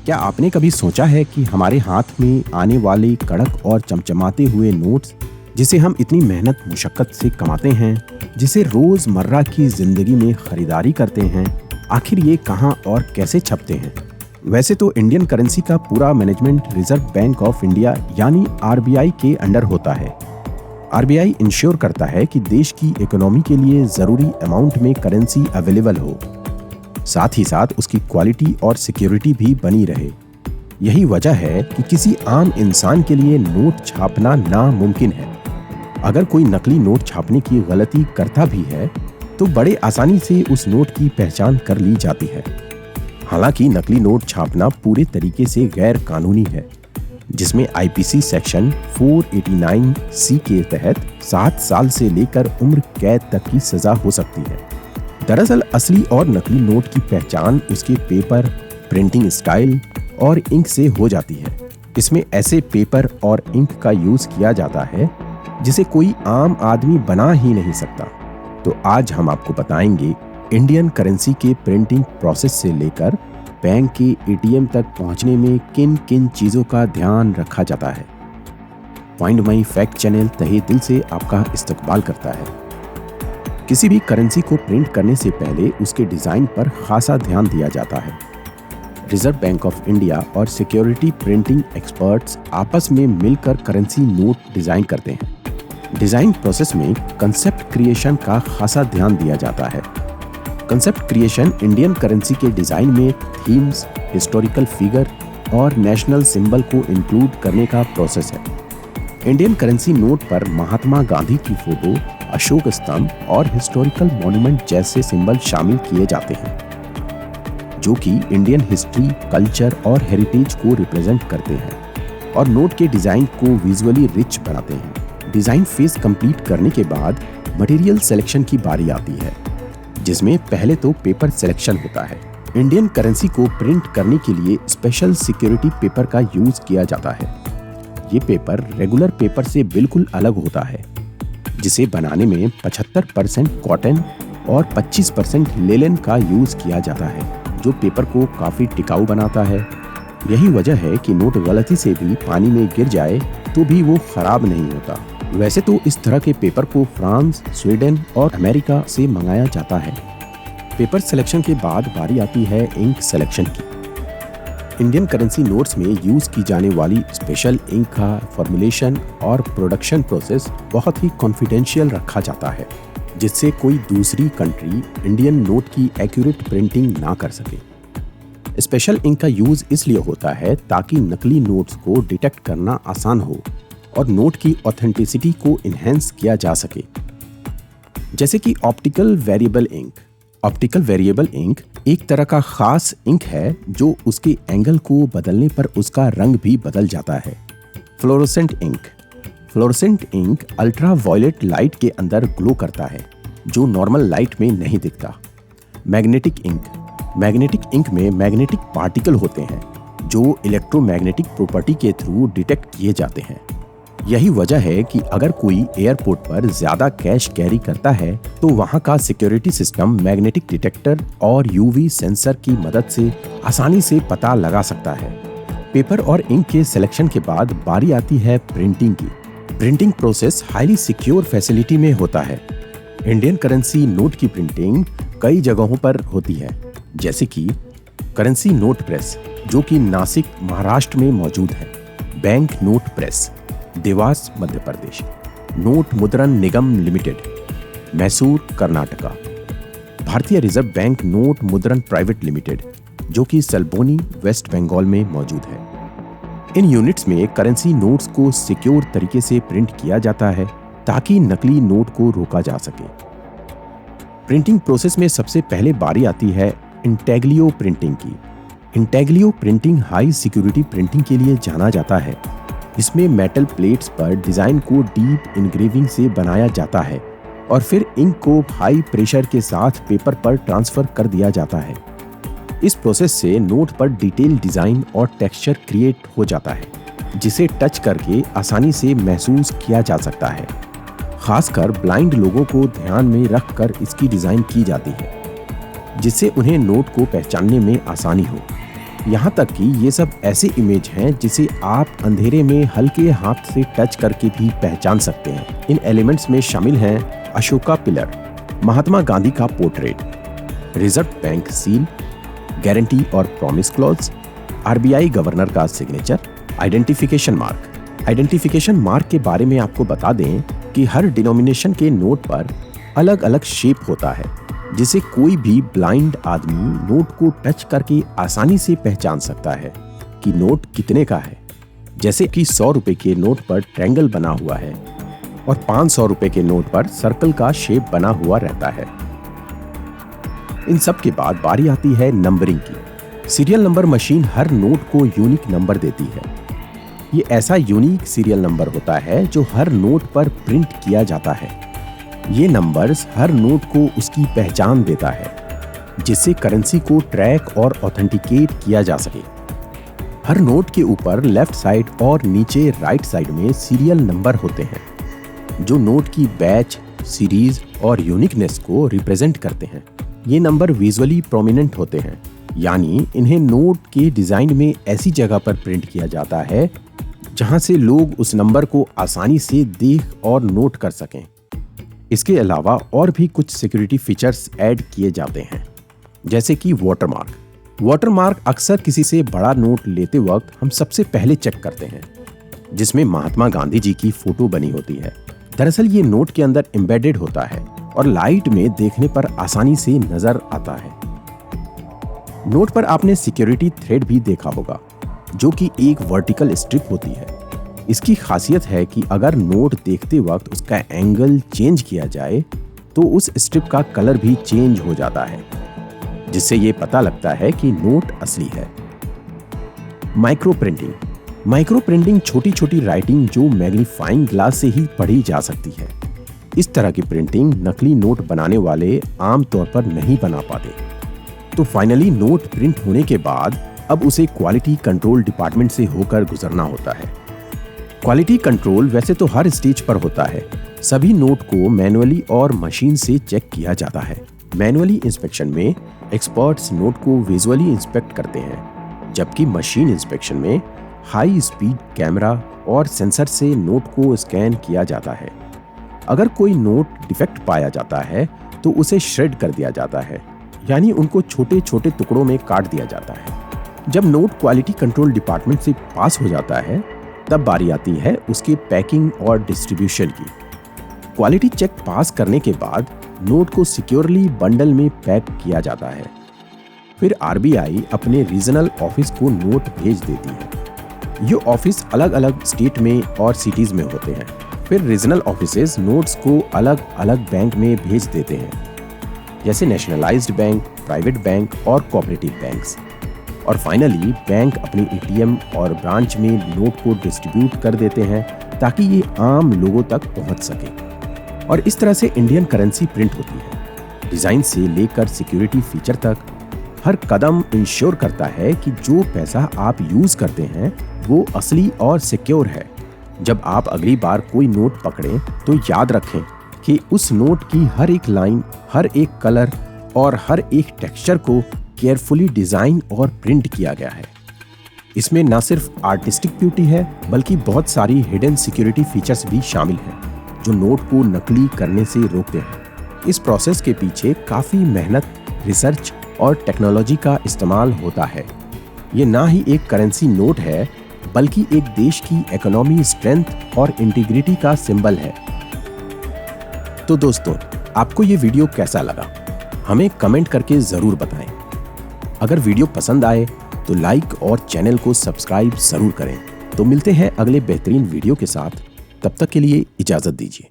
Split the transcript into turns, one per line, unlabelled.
क्या आपने कभी सोचा है कि हमारे हाथ में आने वाले कड़क और चमचमाते हुए नोट्स, जिसे हम इतनी मेहनत मुशक्कत से कमाते हैं, जिसे रोजमर्रा की जिंदगी में खरीदारी करते हैं, आखिर ये कहाँ और कैसे छपते हैं? वैसे तो इंडियन करेंसी का पूरा management reserve bank of India यानी आरबीआई के अंडर होता है। आरबीआई इंश्योर करता है कि देश की इकोनॉमी के लिए जरूरी अमाउंट में करेंसी अवेलेबल हो, साथ ही साथ उसकी क्वालिटी और सिक्योरिटी भी बनी रहे। यही वजह है कि किसी आम इंसान के लिए नोट छापना नामुमकिन है। अगर कोई नकली नोट छापने की गलती करता भी है तो बड़े आसानी से उस नोट की पहचान कर ली जाती है। हालांकि नकली नोट छापना पूरे तरीके से गैर कानूनी है, जिसमें आईपीसी सेक्शन 489 सी के तहत 7 साल से लेकर उम्र कैद तक की सजा हो सकती है। दरअसल असली और नकली नोट की पहचान उसके पेपर, प्रिंटिंग स्टाइल और इंक से हो जाती है। इसमें ऐसे पेपर और इंक का यूज किया जाता है जिसे कोई आम आदमी बना ही नहीं सकता। तो आज हम आपको बताएंगे इंडियन करेंसी के प्रिंटिंग प्रोसेस से लेकर बैंक के एटीएम तक पहुंचने में किन किन चीजों का ध्यान रखा जाता है। फाइंड माई फैक्ट चैनल तहे दिल से आपका इस्तकबाल करता है। किसी भी करेंसी को प्रिंट करने से पहले उसके डिजाइन पर खासा ध्यान दिया जाता है। रिजर्व बैंक ऑफ इंडिया और सिक्योरिटी प्रिंटिंग एक्सपर्ट्स आपस में मिलकर करेंसी नोट डिजाइन करते हैं। डिजाइन प्रोसेस में कंसेप्ट क्रिएशन का खासा ध्यान दिया जाता है। कंसेप्ट क्रिएशन इंडियन करेंसी के डिजाइन में थीम्स, हिस्टोरिकल फिगर और नेशनल सिंबल को इंक्लूड करने का प्रोसेस है। इंडियन करेंसी नोट पर महात्मा गांधी की फोटो, अशोक स्तंभ और हिस्टोरिकल मॉन्यूमेंट जैसे सिंबल शामिल किए जाते हैं, जो कि इंडियन हिस्ट्री, कल्चर और हेरिटेज को रिप्रेजेंट करते हैं और नोट के डिजाइन को विजुअली रिच बनाते हैं। डिजाइन फेज कंप्लीट करने के बाद मटेरियल सिलेक्शन की बारी आती है, जिसमें पहले तो पेपर सिलेक्शन होता है। इंडियन करेंसी को प्रिंट करने के लिए स्पेशल सिक्योरिटी पेपर का यूज किया जाता है। ये पेपर रेगुलर पेपर से बिल्कुल अलग होता है, जिसे बनाने में 75% कॉटन और 25% लेलन का यूज किया जाता है, जो पेपर को काफी टिकाऊ बनाता है। यही वजह है कि नोट गलती से भी पानी में गिर जाए तो भी वो खराब नहीं होता। वैसे तो इस तरह के पेपर को फ्रांस, स्वीडन और अमेरिका से मंगाया जाता है। पेपर सिलेक्शन के बाद बारी आती है इंक सिलेक्शन की। इंडियन करेंसी नोट्स में यूज की जाने वाली स्पेशल इंक का फॉर्मुलेशन और प्रोडक्शन प्रोसेस बहुत ही कॉन्फिडेंशियल रखा जाता है, जिससे कोई दूसरी कंट्री इंडियन नोट की एक्यूरेट प्रिंटिंग ना कर सके। स्पेशल इंक का यूज इसलिए होता है ताकि नकली नोट्स को डिटेक्ट करना आसान हो और नोट की ऑथेंटिसिटी को इन्हेंस किया जा सके। जैसे कि optical variable ink. Optical variable ink एक तरह का खास इंक है जो उसके एंगल को बदलने पर उसका रंग भी बदल जाता है। Fluorescent ink. Fluorescent ink ultra violet light के अंदर ग्लो करता है, जो नॉर्मल लाइट में नहीं दिखता। Magnetic ink. मैग्नेटिक इंक में मैग्नेटिक पार्टिकल होते हैं जो इलेक्ट्रोमैग्नेटिक प्रॉपर्टी के थ्रू डिटेक्ट किए जाते हैं। यही वजह है कि अगर कोई एयरपोर्ट पर ज्यादा कैश कैरी करता है तो वहां का सिक्योरिटी सिस्टम मैग्नेटिक डिटेक्टर और यूवी सेंसर की मदद से आसानी से पता लगा सकता है। पेपर और इंक के सिलेक्शन के बाद बारी आती है प्रिंटिंग की। Printing process highly secure facility में होता है। इंडियन करेंसी नोट की प्रिंटिंग कई जगहों पर होती है, जैसे कि करेंसी नोट प्रेस, जो कि नासिक, महाराष्ट्र में मौजूद है। Bank note press, Dewas, Madhya Pradesh. Note मुद्रण निगम लिमिटेड, मैसूर, कर्नाटका। भारतीय रिजर्व बैंक नोट मुद्रण प्राइवेट लिमिटेड, जो कि सल्बोनी, वेस्ट बंगाल में मौजूद है। इन यूनिट्स में करेंसी नोट्स को सिक्योर तरीके से प्रिंट किया जाता है ताकि नकली नोट को रोका जा सके। प्रिंटिंग प्रोसेस में सबसे पहले बारी आती है इंटेग्लियो प्रिंटिंग की। Intaglio printing high security printing के लिए जाना जाता है। इसमें मेटल प्लेट्स पर डिजाइन को डीप इंग्रेविंग से बनाया जाता है और फिर इंक को हाई प्रेशर के साथ पेपर पर ट्रांसफर कर दिया जाता है। इस प्रोसेस से नोट पर डिटेल डिजाइन और टेक्सचर क्रिएट हो जाता है, जिसे टच करके आसानी से महसूस किया जा सकता है। खासकर ब्लाइंड लोगों को ध्यान में रखकर इसकी डिजाइन की जाती है, जिससे उन्हें नोट को पहचानने में आसानी हो। यहाँ तक कि ये सब ऐसे इमेज हैं जिसे आप अंधेरे में हल्के हाथ से टच करके भी पहचान सकते हैं। इन एलिमेंट्स में शामिल हैं अशोका पिलर, महात्मा गांधी का portrait, reserve bank seal, guarantee और प्रॉमिस क्लॉज, आरबीआई गवर्नर का signature, identification mark. Identification mark के बारे में आपको बता दें कि हर डिनोमिनेशन के नोट पर अलग अलग शेप होता है, जिसे कोई भी ब्लाइंड आदमी नोट को टच करके आसानी से पहचान सकता है कि नोट कितने का है। जैसे कि 100 रुपए के नोट पर ट्रायंगल बना हुआ है और 500 रुपए के नोट पर सर्कल का शेप बना हुआ रहता है। इन सब के बाद बारी आती है नंबरिंग की। सीरियल नंबर मशीन हर नोट को यूनिक नंबर देती है। ये ऐसा यूनिक सीरियल नंबर होता है जो हर नोट पर प्रिंट किया जाता है। ये नंबर्स हर नोट को उसकी पहचान देता है, जिससे करेंसी को ट्रैक और ऑथेंटिकेट किया जा सके। हर नोट के ऊपर लेफ्ट साइड और नीचे राइट साइड में सीरियल नंबर होते हैं, जो नोट की बैच, सीरीज और यूनिकनेस को रिप्रेजेंट करते हैं। ये नंबर विजुअली प्रोमिनेंट होते हैं, यानी इन्हें नोट के डिजाइन में ऐसी जगह पर प्रिंट किया जाता है जहां से लोग उस नंबर को आसानी से देख और नोट कर सकें। इसके अलावा और भी कुछ सिक्योरिटी फीचर्स ऐड किए जाते हैं, जैसे कि वाटरमार्क। वाटरमार्क अक्सर किसी से बड़ा नोट लेते वक्त हम सबसे पहले चेक करते हैं, जिसमें महात्मा गांधी जी की फोटो बनी होती है। दरअसल ये नोट के अंदर एम्बेडेड होता है और लाइट में देखने पर आसानी से नजर आता है। नोट पर आपने सिक्योरिटी थ्रेड भी देखा होगा, जो कि एक वर्टिकल स्ट्रिप होती है। इसकी खासियत है कि अगर नोट देखते वक्त उसका एंगल चेंज किया जाए तो उस स्ट्रिप का कलर भी चेंज हो जाता है, जिससे ये पता लगता है कि नोट असली है। Micro printing. माइक्रो प्रिंटिंग छोटी छोटी राइटिंग जो मैग्नीफाइंग ग्लास से ही पढ़ी जा सकती है। इस तरह की प्रिंटिंग नकली नोट बनाने वाले आमतौर पर नहीं बना पाते। तो फाइनली नोट प्रिंट होने के बाद अब उसे क्वालिटी कंट्रोल डिपार्टमेंट से होकर गुजरना होता है। क्वालिटी कंट्रोल वैसे तो हर स्टेज पर होता है। सभी नोट को मैनुअली और मशीन से चेक किया जाता है। मैनुअली इंस्पेक्शन में एक्सपर्ट्स नोट को विजुअली इंस्पेक्ट करते हैं, जबकि मशीन इंस्पेक्शन में हाई स्पीड कैमरा और सेंसर से नोट को स्कैन किया जाता है। अगर कोई नोट डिफेक्ट पाया जाता है तो उसे श्रेड कर दिया जाता है, यानी उनको छोटे छोटे टुकड़ों में काट दिया जाता है। जब नोट क्वालिटी कंट्रोल डिपार्टमेंट से पास हो जाता है, तब बारी आती है उसके पैकिंग और डिस्ट्रीब्यूशन की। क्वालिटी चेक पास करने के बाद नोट को सिक्योरली बंडल में पैक किया जाता है। फिर आरबीआई अपने रीजनल ऑफिस को नोट भेज देती है। ये ऑफिस अलग अलग स्टेट में और सिटीज में होते हैं। फिर रीजनल ऑफिसेज नोट्स को अलग अलग बैंक में भेज देते हैं, जैसे नेशनलाइज्ड बैंक, प्राइवेट बैंक और कोऑपरेटिव बैंक्स। और फाइनली बैंक अपने एटीएम और ब्रांच में नोट को डिस्ट्रीब्यूट कर देते हैं ताकि ये आम लोगों तक पहुंच सके। और इस तरह से इंडियन करेंसी प्रिंट होती है। डिजाइन से लेकर सिक्योरिटी फीचर तक हर कदम इंश्योर करता है कि जो पैसा आप यूज करते हैं वो असली और सिक्योर है। जब आप अगली बार कोई नोट पकड़ें तो याद रखें कि उस नोट की हर एक लाइन, हर एक कलर और हर एक टेक्सचर को केयरफुली डिजाइन और प्रिंट किया गया है। इसमें न सिर्फ आर्टिस्टिक ब्यूटी है, बल्कि बहुत सारी हिडन सिक्योरिटी फीचर्स भी शामिल हैं, जो नोट को नकली करने से रोकते हैं। इस प्रोसेस के पीछे काफी मेहनत, रिसर्च और टेक्नोलॉजी का इस्तेमाल होता है। ये ना ही एक करेंसी नोट है, बल्कि एक देश की इकोनॉमी, स्ट्रेंथ और इंटीग्रिटी का सिंबल है। तो दोस्तों, आपको ये वीडियो कैसा लगा? हमें कमेंट करके जरूर बताएं। अगर वीडियो पसंद आए तो लाइक और चैनल को सब्सक्राइब जरूर करें। तो मिलते हैं अगले बेहतरीन वीडियो के साथ। तब तक के लिए इजाजत दीजिए।